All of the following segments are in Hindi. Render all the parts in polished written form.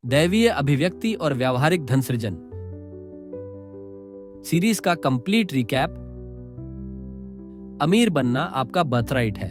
दैवीय अभिव्यक्ति और व्यावहारिक धन सृजन। सीरीज का कंप्लीट रिकैप। अमीर बनना आपका बर्थराइट है।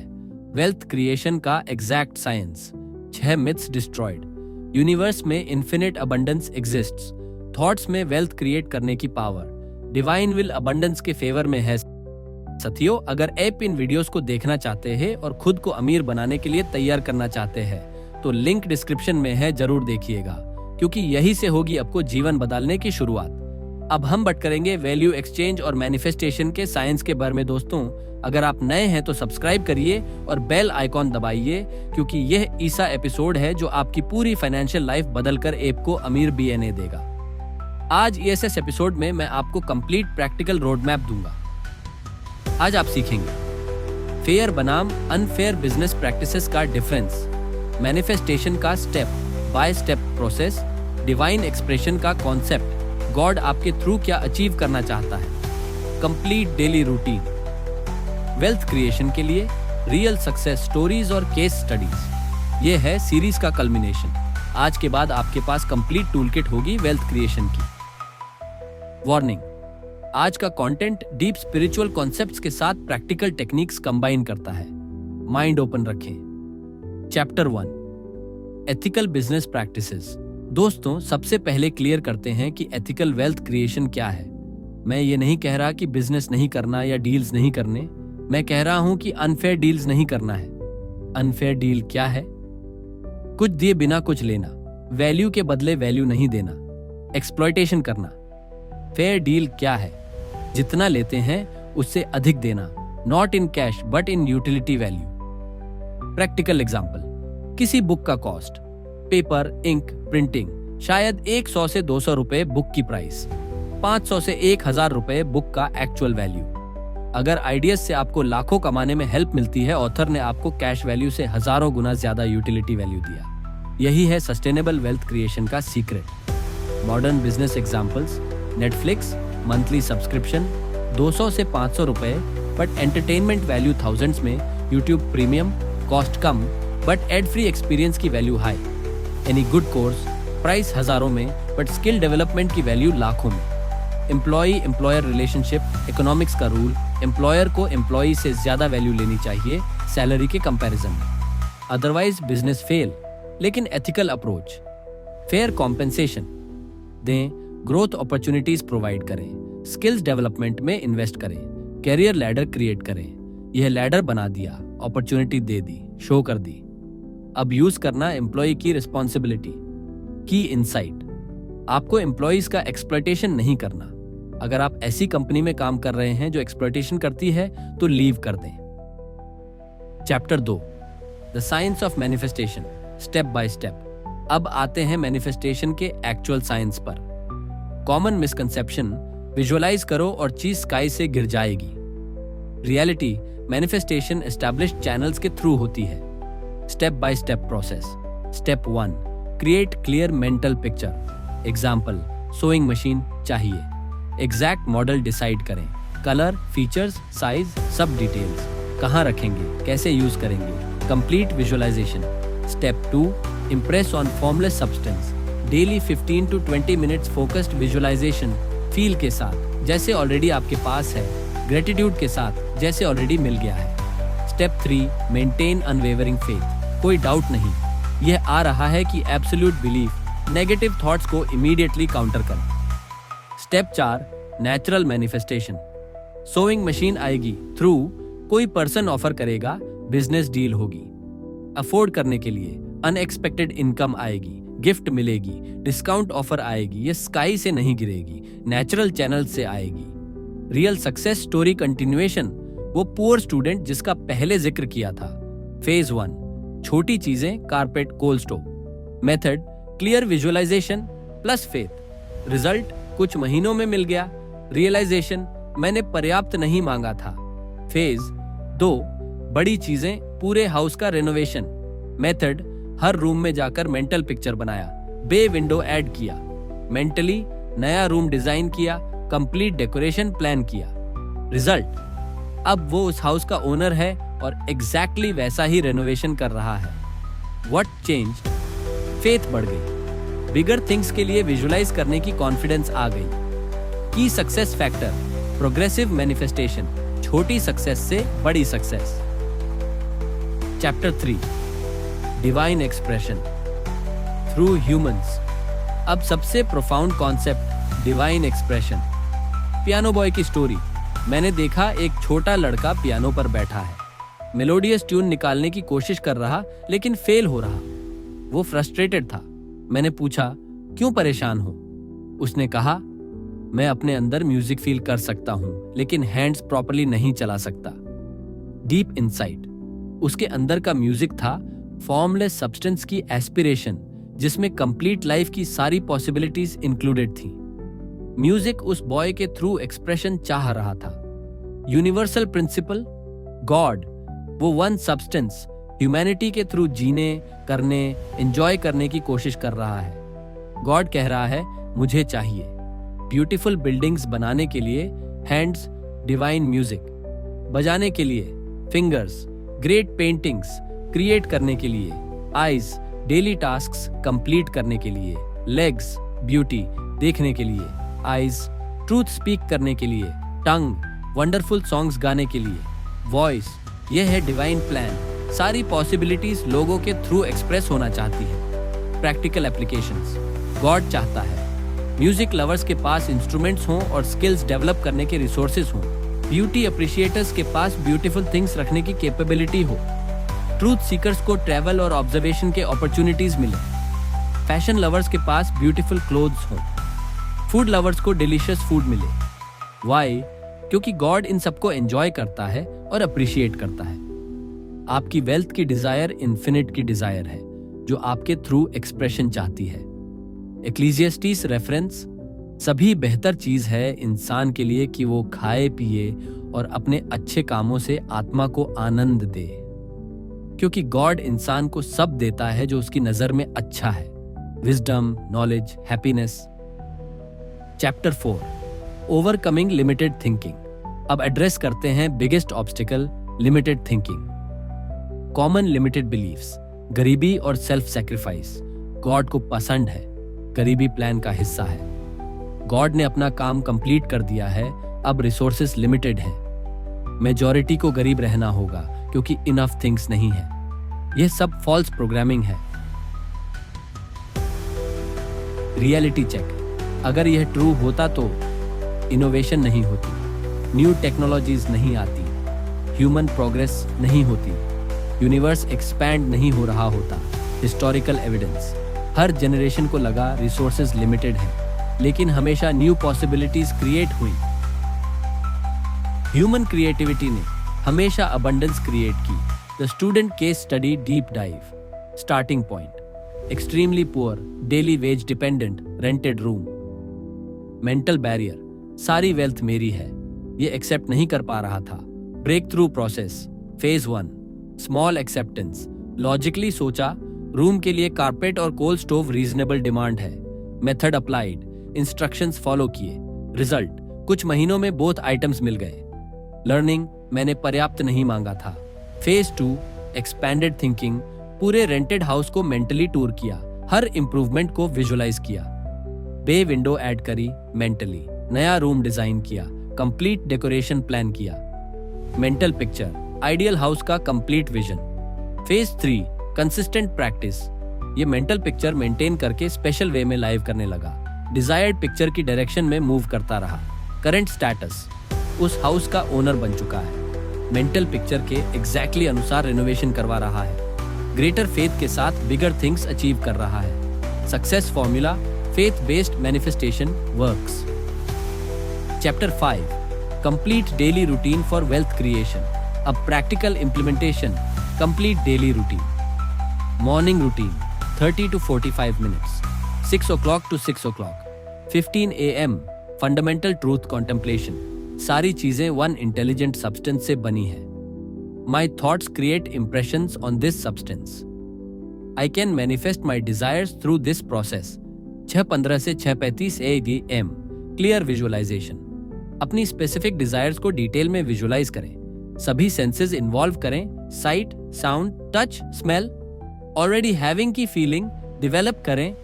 वेल्थ क्रिएशन का exact science. 6 myths destroyed. Universe में इन्फिनिट अबंडेंस एग्जिस्ट्स। थॉट्स में वेल्थ क्रिएट करने की पावर। डिवाइन विल अबंडेंस के फेवर में है। साथियों, अगर आप इन वीडियोस को देखना चाहते हैं और खुद को अमीर बनाने के लिए तैयार करना चाहते हैं तो लिंक डिस्क्रिप्शन में है, जरूर देखिएगा, क्योंकि यही से होगी आपको जीवन बदलने की शुरुआत। अब हम बात करेंगे वैल्यू एक्सचेंज और मैनिफेस्टेशन के साइंस के बारे में। दोस्तों, अगर आप नए हैं तो सब्सक्राइब करिए और बेल आइकॉन दबाइए, क्योंकि यह ऐसा एपिसोड है जो आपकी पूरी फाइनेंशियल लाइफ बदलकर आपको अमीर बनाने देगा। आज इस एपिसोड में मैं आपको कंप्लीट प्रैक्टिकल रोड मैप दूंगा। आज आप सीखेंगे फेयर बनाम अनफेयर बिजनेस प्रैक्टिसेस का डिफरेंस, मैनिफेस्टेशन का step by step process, divine expression का कॉन्सेप्ट, गॉड आपके थ्रू क्या अचीव करना चाहता है, complete daily routine, wealth creation के लिए रियल सक्सेस स्टोरीज और केस स्टडीज। ये है सीरीज का कल्मिनेशन। आज के बाद आपके पास कंप्लीट टूलकिट होगी वेल्थ क्रिएशन की। वार्निंग, आज का कंटेंट डीप स्पिरिचुअल कॉन्सेप्ट्स के साथ प्रैक्टिकल टेक्निक्स कंबाइन करता है। माइंड ओपन रखें। Chapter 1, ethical business practices. दोस्तों, सबसे पहले क्लियर करते हैं कि एथिकल वेल्थ क्रिएशन क्या है। मैं ये नहीं कह रहा कि बिजनेस नहीं करना या डील्स नहीं करने। मैं कह रहा हूं कि अनफेयर डील्स नहीं करना है। अनफेयर डील क्या है? कुछ दिए बिना कुछ लेना, वैल्यू के बदले वैल्यू नहीं देना, एक्सप्लॉयटेशन करना। फेयर डील क्या है? जितना लेते हैं उससे अधिक देना, not in cash but in utility value. Practical example, किसी बुक का कॉस्ट, पेपर, इंक, प्रिंटिंग, शायद 100 से 200 रुपए बुक की प्राइस, 500 से 1000 रुपए बुक का एक्चुअल वैल्यू। अगर आइडियाज से आपको लाखों कमाने में हेल्प मिलती है, ऑथर ने आपको कैश वैल्यू से हजारों गुना ज्यादा यूटिलिटी वैल्यू दिया। यही है सस्टेनेबल वेल्थ क्रिएशन का secret. Modern business examples, Netflix monthly subscription 200 से 500 रुपए बट एंटरटेनमेंट वैल्यू थाउजेंड्स में, यूट्यूब प्रीमियम कॉस्ट कम बट एड फ्री एक्सपीरियंस की value high, any good course price हजारों में बट स्किल डेवलपमेंट की वैल्यू लाखों में। एम्प्लॉय एम्प्लॉयर रिलेशनशिप, इकोनॉमिक्स का रूल, एम्प्लॉयर को एम्प्लॉय से ज्यादा वैल्यू लेनी चाहिए सैलरी के कंपैरिजन में, अदरवाइज बिजनेस फेल। लेकिन एथिकल अप्रोच, फेयर कॉम्पेंसेशन दें, ग्रोथ अपॉर्चुनिटीज प्रोवाइड करें, स्किल्स डेवलपमेंट में इन्वेस्ट करें, कैरियर लैडर क्रिएट करें। यह लैडर बना दिया, अपॉर्चुनिटी दे दी, शो कर दी। अब यूज करना एम्प्लॉय की रिस्पॉन्सिबिलिटी। की इनसाइट, आपको एम्प्लॉयज का एक्सप्लॉयटेशन नहीं करना। अगर आप ऐसी कंपनी में काम कर रहे हैं जो एक्सप्लॉयटेशन करती है तो लीव कर दें। Chapter 2, the science of manifestation, step by step. अब आते हैं मैनिफेस्टेशन के एक्चुअल साइंस पर। कॉमन मिसकंसेप्शन, विजुअलाइज करो और चीज स्काई से गिर जाएगी। रियलिटी, मैनिफेस्टेशन एस्टैब्लिश्ड चैनल्स के थ्रू होती है। Step by step process. Step 1, create clear mental picture. Example, sewing machine चाहिए, एग्जैक्ट मॉडल डिसाइड करें, कलर, फीचर्स, साइज, सब डिटेल्स, कहाँ रखेंगे, कैसे यूज करेंगे, complete visualisation. Step 2, impress on formless substance. Daily 15 to 20 minutes focused visualisation, feel के साथ जैसे ऑलरेडी आपके पास है, ग्रेटिट्यूड के साथ जैसे ऑलरेडी मिल गया है। स्टेप 3, मेंटेन अनवेवरिंग फेथ, कोई डाउट नहीं, यह आ रहा है कि एब्सोल्यूट बिलीफ, नेगेटिव थॉट्स को इमीडिएटली काउंटर करें। Step 4, natural manifestation. Sewing machine आएगी, थ्रू कोई पर्सन ऑफर करेगा, बिजनेस डील होगी, अफोर्ड करने के लिए अनएक्सपेक्टेड इनकम आएगी, गिफ्ट मिलेगी, डिस्काउंट ऑफर आएगी। ये स्काई से नहीं गिरेगी, नेचुरल चैनल से आएगी। रियल सक्सेस स्टोरी कंटिन्यूएशन, वो पुअर स्टूडेंट जिसका पहले जिक्र किया था। फेज 1, छोटी चीजें, carpet, cold stove. Method, clear visualisation plus faith. Result, कुछ महीनों में मिल गया। रियलाइजेशन, मैंने पर्याप्त नहीं मांगा था। फेज 2, बड़ी चीजें, पूरे हाउस का रेनोवेशन। मेथड, हर रूम में जाकर मेंटल पिक्चर बनाया, बे विंडो ऐड किया, मेंटली नया रूम डिजाइन किया, कंप्लीट डेकोरेशन प्लान किया। रिजल्ट, अब वो उस हाउस का ओनर है और एग्जैक्टली वैसा ही रेनोवेशन कर रहा है। What changed? फेथ बढ़ गई। बिगर थिंग्स के लिए विजुलाइज करने की कॉन्फिडेंस आ गई। की सक्सेस फैक्टर, प्रोग्रेसिव मैनिफेस्टेशन, छोटी सक्सेस से बड़ी success. Chapter 3, divine expression through humans. अब सबसे profound concept, divine expression. Piano boy की स्टोरी। मैंने देखा एक छोटा लड़का पियानो पर बैठा है, मेलोडियस ट्यून निकालने की कोशिश कर रहा लेकिन फेल हो रहा। वो फ्रस्ट्रेटेड था। मैंने पूछा, क्यों परेशान हो? उसने कहा, मैं अपने अंदर म्यूजिक फील कर सकता हूं लेकिन हैंड्स प्रॉपर्ली नहीं चला सकता। Deep insight. उसके अंदर का म्यूजिक था फॉर्मलेस सब्सटेंस की एस्पिरेशन, जिसमें कंप्लीट लाइफ की सारी पॉसिबिलिटीज इंक्लूडेड थी। म्यूजिक उस बॉय के थ्रू एक्सप्रेशन चाह रहा था। यूनिवर्सल प्रिंसिपल, गॉड, वो वन सब्सटेंस ह्यूमैनिटी के थ्रू जीने, करने, एंजॉय करने की कोशिश कर रहा है। गॉड कह रहा है, मुझे चाहिए ब्यूटीफुल बिल्डिंग्स बनाने के लिए हैंड्स, डिवाइन म्यूजिक बजाने के लिए फिंगर्स, ग्रेट पेंटिंग्स क्रिएट करने के लिए आईज, डेली टास्क्स कंप्लीट करने के लिए लेग्स, ब्यूटी देखने के लिए आईज, ट्रूथ स्पीक करने के लिए टंग, वंडरफुल सॉन्ग्स गाने के लिए वॉइस। यह है डिवाइन प्लान। सारी पॉसिबिलिटीज लोगों के थ्रू एक्सप्रेस होना चाहती है। Practical applications. गॉड चाहता है म्यूजिक लवर्स के पास इंस्ट्रूमेंट्स हों और स्किल्स डेवलप करने के रिसोर्सेज हों। ब्यूटी अप्रिशिएटर्स के पास ब्यूटीफुल थिंग्स रखने की कैपेबिलिटी हो। ट्रूथ सीकर्स को ट्रैवल और ऑब्जर्वेशन के अपॉर्चुनिटीज मिले। फैशन लवर्स के पास ब्यूटीफुल क्लोथ्स हों। फूड लवर्स को डिलीशियस फूड मिले। वाई? क्योंकि गॉड इन सबको एंजॉय करता है और अप्रिशिएट करता है। आपकी वेल्थ की डिजायर इन्फिनिट की डिजायर है, जो आपके थ्रू एक्सप्रेशन चाहती है। एक्लीसियास्टिस रेफरेंस। सभी बेहतर चीज है इंसान के लिए कि वो खाए पिए और अपने अच्छे कामों से आत्मा को आनंद दे, क्योंकि गॉड इंसान को सब देता है जो उसकी नजर में अच्छा है। Wisdom, knowledge, happiness. Chapter 4, overcoming limited thinking. अब एड्रेस करते हैं biggest obstacle, limited thinking. Common limited beliefs, गरीबी और सेल्फ सेक्रीफाइस। गॉड को पसंद है, गरीबी प्लान का हिस्सा है। गॉड ने अपना काम कंप्लीट कर दिया है, अब रिसोर्सेस लिमिटेड है। मेजॉरिटी को गरीब रहना होगा क्योंकि इनफ थिंग्स नहीं है। यह सब फॉल्स प्रोग्रामिंग है। Reality check. अगर यह ट्रू होता तो इनोवेशन नहीं होती, न्यू टेक्नोलॉजीज नहीं आती, ह्यूमन प्रोग्रेस नहीं होती, यूनिवर्स एक्सपैंड नहीं हो रहा होता। Historical evidence. हर जनरेशन को लगा रिसोर्सेज लिमिटेड है, लेकिन हमेशा न्यू पॉसिबिलिटीज क्रिएट हुई। ह्यूमन क्रिएटिविटी ने हमेशा अबंडेंस क्रिएट की। The student case study deep dive. Starting point, extremely poor, daily wage dependent, rented room. Mental barrier, सारी वेल्थ मेरी है, ये एक्सेप्ट नहीं कर पा रहा था। Breakthrough process. Phase 1, small acceptance. Logically सोचा, रूम के लिए कारपेट और कोल स्टोव रीजनेबल डिमांड है। मेथड अप्लाइड, इंस्ट्रक्शंस फॉलो किए। रिजल्ट, कुछ महीनों में बोथ आइटम्स मिल गए। लर्निंग, मैंने पर्याप्त नहीं मांगा था। Phase 2, expanded thinking. पूरे रेंटेड हाउस को मेंटली टूर किया, हर इंप्रूवमेंट को विजुलाइज किया। बे विंडो ऐड करी मेंटली, नया रूम डिजाइन किया, कंप्लीट डेकोरेशन प्लान किया। मेंटल पिक्चर, आइडियल हाउस का complete vision. Phase 3, consistent practice. ये मेंटल पिक्चर मेंटेन करके स्पेशल वे में लाइव करने लगा। डिजायर्ड पिक्चर की डायरेक्शन में मूव करता रहा। करंट स्टेटस, उस हाउस का ओनर बन चुका है। मेंटल पिक्चर के एग्जैक्टली अनुसार रिनोवेशन करवा रहा है। ग्रेटर फेथ के साथ बिगर थिंग्स अचीव कर रहा है। Success formula, faith based manifestation works. Chapter 5, complete daily routine for wealth creation. अब practical implementation, complete daily routine. Morning routine 30 to 45 minutes, 6 o'clock to 6 o'clock, 15 AM, fundamental truth contemplation. सारी चीजें वन इंटेलिजेंट सब्सटेंस से बनी है। My thoughts create impressions on this substance. I can manifest my desires through this process. 6:15 से 6:35 AM, क्लियर विजुअलाइजेशन। अपनी स्पेसिफिक डिजायर्स को डिटेल में विजुअलाइज करें। सभी सेंसेस इन्वॉल्व करें, site, sound, touch, smell. Already having की फीलिंग डेवलप करें।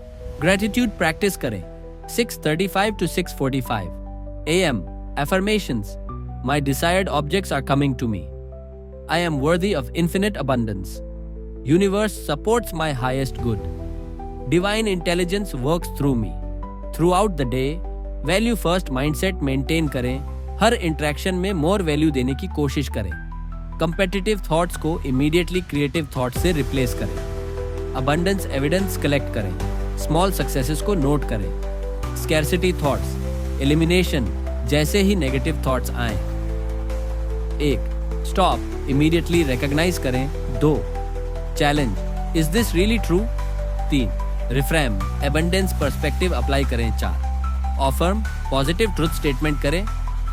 ग्रेटिट्यूड प्रैक्टिस करें 6:35 to 6:45 AM. Affirmations. My desired objects are coming to me. I am worthy of infinite abundance. Universe supports my highest good. Divine intelligence works through me. Throughout the day, value first mindset maintain करें, हर इंटरेक्शन में मोर वैल्यू देने की कोशिश करें. कंपेटिटिव थॉट्स को इमीडिएटली क्रिएटिव थॉट्स से रिप्लेस करें. अबंडेंस एविडेंस कलेक्ट करें. स्मॉल सक्सेसेस को नोट करें. स्कैर्सिटी थॉट्स, एलिमिनेशन जैसे ही नेगेटिव थॉट्स आए. 1. स्टॉप, इमीडिएटली रिकॉग्नाइज करें. 2. Challenge, is this really true? 3. Reframe, abundance perspective apply करें. 4. ऑफर्म, पॉजिटिव ट्रुथ स्टेटमेंट करें.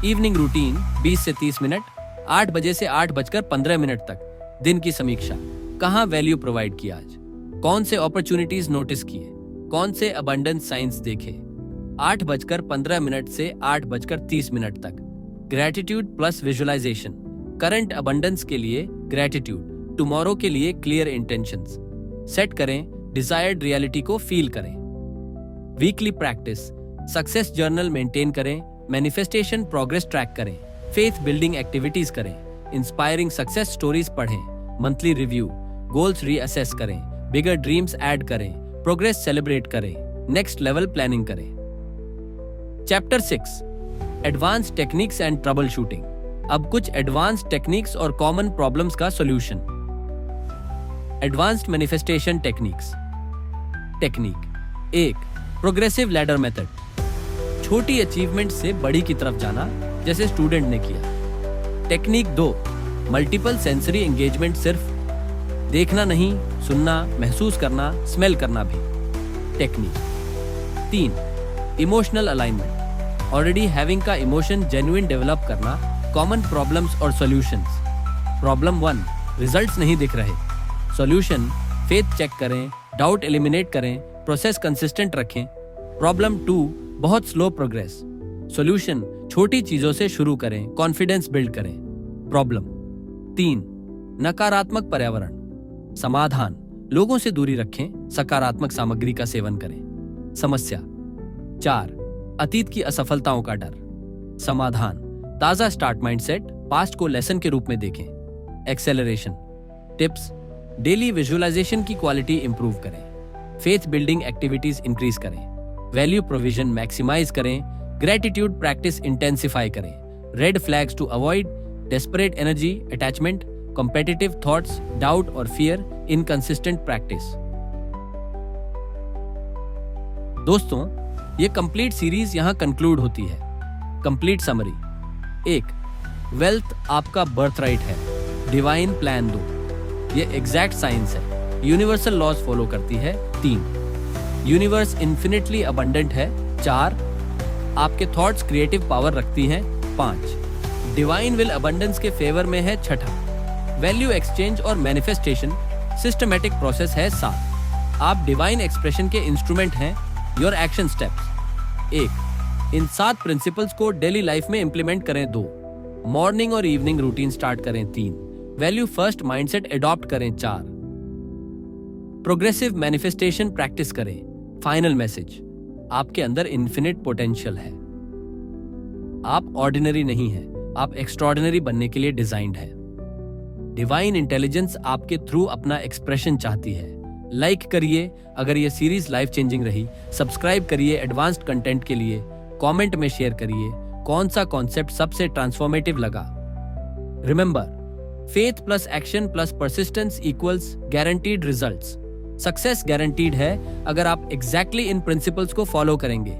इवनिंग रूटीन 20 से 30 मिनट, 8 बजे से 8:15 तक. दिन की समीक्षा, कहाँ वैल्यू प्रोवाइड किया आज, कौन से अपॉर्चुनिटीज नोटिस किए, कौन से अबंडेंस साइंस देखे. 8:15 से 8:30 तक. Gratitude plus visualisation, current abundance के लिए ग्रेटिट्यूड, टुमारो के लिए क्लियर इंटेंशंस. सेट करें, डिजायर्ड रियलिटी को फील करें. Weekly practice, success journal maintain करें, मैनिफेस्टेशन प्रोग्रेस ट्रैक करें, फेथ बिल्डिंग एक्टिविटीज करें, इंस्पायरिंग सक्सेस स्टोरीज पढ़ें, मंथली रिव्यू, गोल्स रीअसेस करें, बिगर ड्रीम्स ऐड करें, प्रोग्रेस सेलिब्रेट करें, नेक्स्ट लेवल प्लानिंग करें. Chapter 6, advance techniques and troubleshooting. अब कुछ एडवांस टेक्निक्स और कॉमन प्रॉब्लम्स का solution. Advanced manifestation techniques. Technique 1. Progressive ladder method, छोटी अचीवमेंट से बड़ी की तरफ जाना, जैसे स्टूडेंट ने किया. टेक्निक 2. मल्टीपल सेंसरी एंगेजमेंट, सिर्फ देखना नहीं, सुनना, महसूस करना, स्मेल करना भी. Technique 3. Emotional alignment, already having का इमोशन जेन्युइन डेवलप करना, कॉमन प्रॉब्लम्स और सॉल्यूशंस. प्रॉब्लम 1, रिजल्ट्स नहीं दिख रहे. सॉल्यूशन, फेथ चेक करें, डाउट एलिमिनेट करें, प्रोसेस कंसिस्टेंट रखें. प्रॉब्लम 2, बहुत स्लो प्रोग्रेस. सॉल्यूशन, छोटी चीजों से शुरू करें, कॉन्फिडेंस बिल्ड करें. प्रॉब्लम 3, नकारात्मक पर्यावरण. समाधान, लोगों से दूरी रखें, सकारात्मक सामग्री का सेवन करें. समस्या 4, अतीत की असफलताओं का डर. समाधान, ताजा स्टार्ट माइंडसेट, पास्ट को लेसन के रूप में देखें. एक्सेलरेशन टिप्स, डेली विजुअलाइजेशन की क्वालिटी इंप्रूव करें, फेथ बिल्डिंग एक्टिविटीज इंक्रीज करें, वैल्यू प्रोविजन मैक्सिमाइज करें, ग्रेटिट्यूड प्रैक्टिस इंटेंसिफाई करें. Red flags to avoid, desperate energy attachment, competitive thoughts, doubt और फियर, इनकंसिस्टेंट प्रैक्टिस. दोस्तों, ये कंप्लीट सीरीज यहां कंक्लूड होती है. Complete summary. 1. वेल्थ आपका बर्थराइट है, डिवाइन प्लान 2. ये एग्जैक्ट साइंस है, यूनिवर्सल लॉज फॉलो करती है. 3. यूनिवर्स इन्फिनिटली अबंडेंट है. 4. आपके थॉट्स क्रिएटिव पावर रखती हैं. 5. डिवाइन विल अबंडेंस के फेवर में है. 6. वैल्यू एक्सचेंज और मैनिफेस्टेशन सिस्टमैटिक प्रोसेस है. 7. आप डिवाइन एक्सप्रेशन के इंस्ट्रूमेंट हैं. Your action steps. 1. In 7 principles को डेली लाइफ में इंप्लीमेंट करें. 2. मॉर्निंग और इवनिंग रूटीन स्टार्ट करें. 3. वैल्यू फर्स्ट माइंडसेट एडॉप्ट करें. 4. प्रोग्रेसिव मैनिफेस्टेशन प्रैक्टिस करें. फाइनल मैसेज, आपके अंदर इन्फिनिट पोटेंशियल है. आप ऑर्डिनरी नहीं हैं, आप एक्स्ट्रॉर्डिनरी बनने के लिए डिजाइंड हैं. डिवाइन इंटेलिजेंस आपके थ्रू अपना एक्सप्रेशन चाहती है. लाइक करिए अगर ये सीरीज लाइफ चेंजिंग रही. सब्सक्राइब करिए एडवांस्ड कंटेंट के लिए. कमेंट में शेयर करिए कौन सा कॉन्सेप्ट सबसे ट्रांसफॉर्मेटिव लगा. Remember, faith plus action plus persistence equals guaranteed results. Success guaranteed है अगर आप एग्जैक्टली इन प्रिंसिपल्स को फॉलो करेंगे.